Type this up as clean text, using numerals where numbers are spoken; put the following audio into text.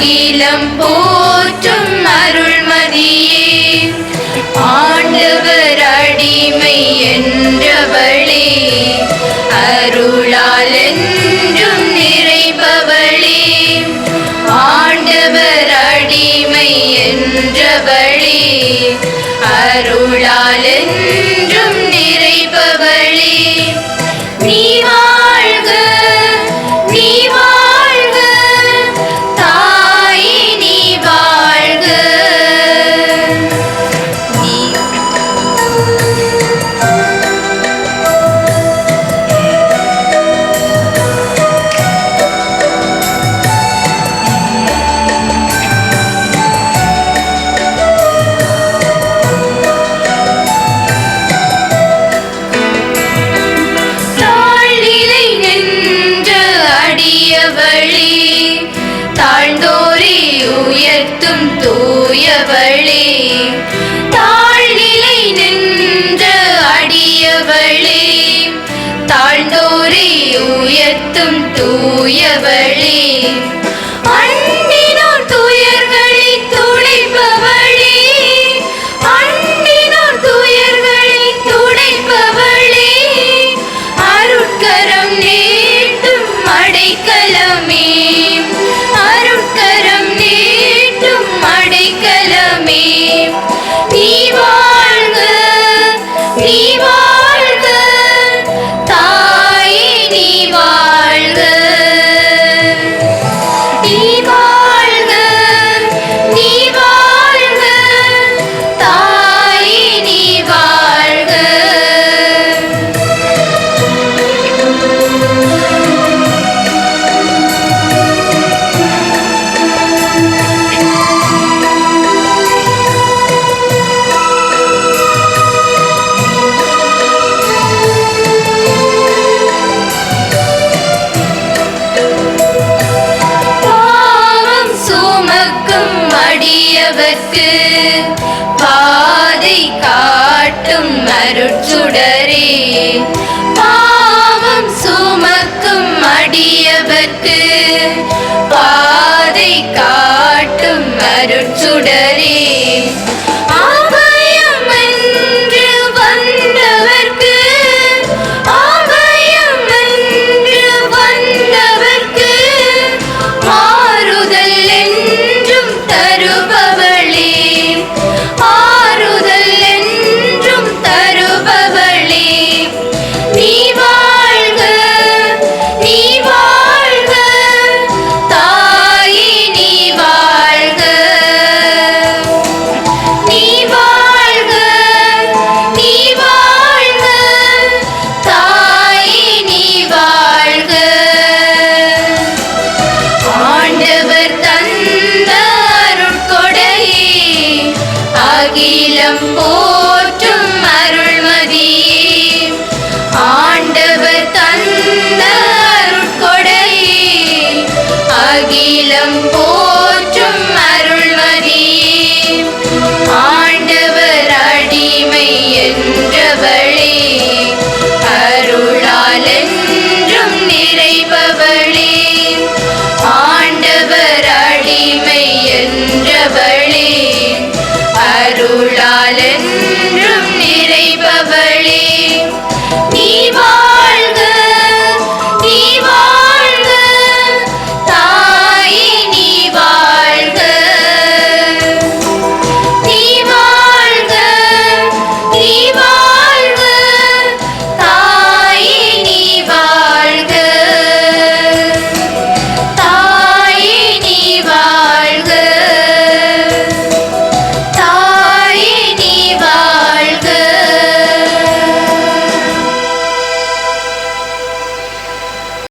அகிலம் போற்றும் அருள்மதியே ஆண்டவர் அடிமை என்றவளே அருளால் என்றும் நிறைபவளே ஆண்டவர் அடிமை என்றவளே அருளால் என்றும் நிறைபவளே நீ வாழ்க நீ வாழ்க தாயே நீ வாழ்க தாழ்ந்தோரை உயர்த்தும் தூயவளே தாழ்நிலை நின்ற அடியவளே தாழ்ந்தோரை உயர்த்தும் தூயவளே அன்பினோர் துயர்களை துடைப்பவளே அன்பினோர் துயர்களை துடைப்பவளே அருட்கரம் நீட்டும் அடைக்கலமே அருட்கரம் நீட்டும் அடைக்கலமே நீ வாழ்க நீ வாழ்க தாயே நீ வாழ்க நீ வாழ்க நீ வாழ்க தாயே நீ வாழ்க அடியவர்க்கு பாதை காட்டும் அருட்சுடரே பாவம் சுமக்கும் அடியவர்க்கு பாதை காட்டும் அருட்சுடரே ஆபயம் என்று வந்தவர்க்கு ஆபயம் என்று வந்தவர்க்கு ஆறுதல் என்றும் தருபவளே ஆறுதல் என்றும் தருபவளே நீ வாழ்க நீ வாழ்க தாயே நீ வாழ்க நீ வாழ்க நீ வாழ்க தாயே நீ வாழ்க ஆண்டவர் தந்த அருட்கொடையே அகிலம் போ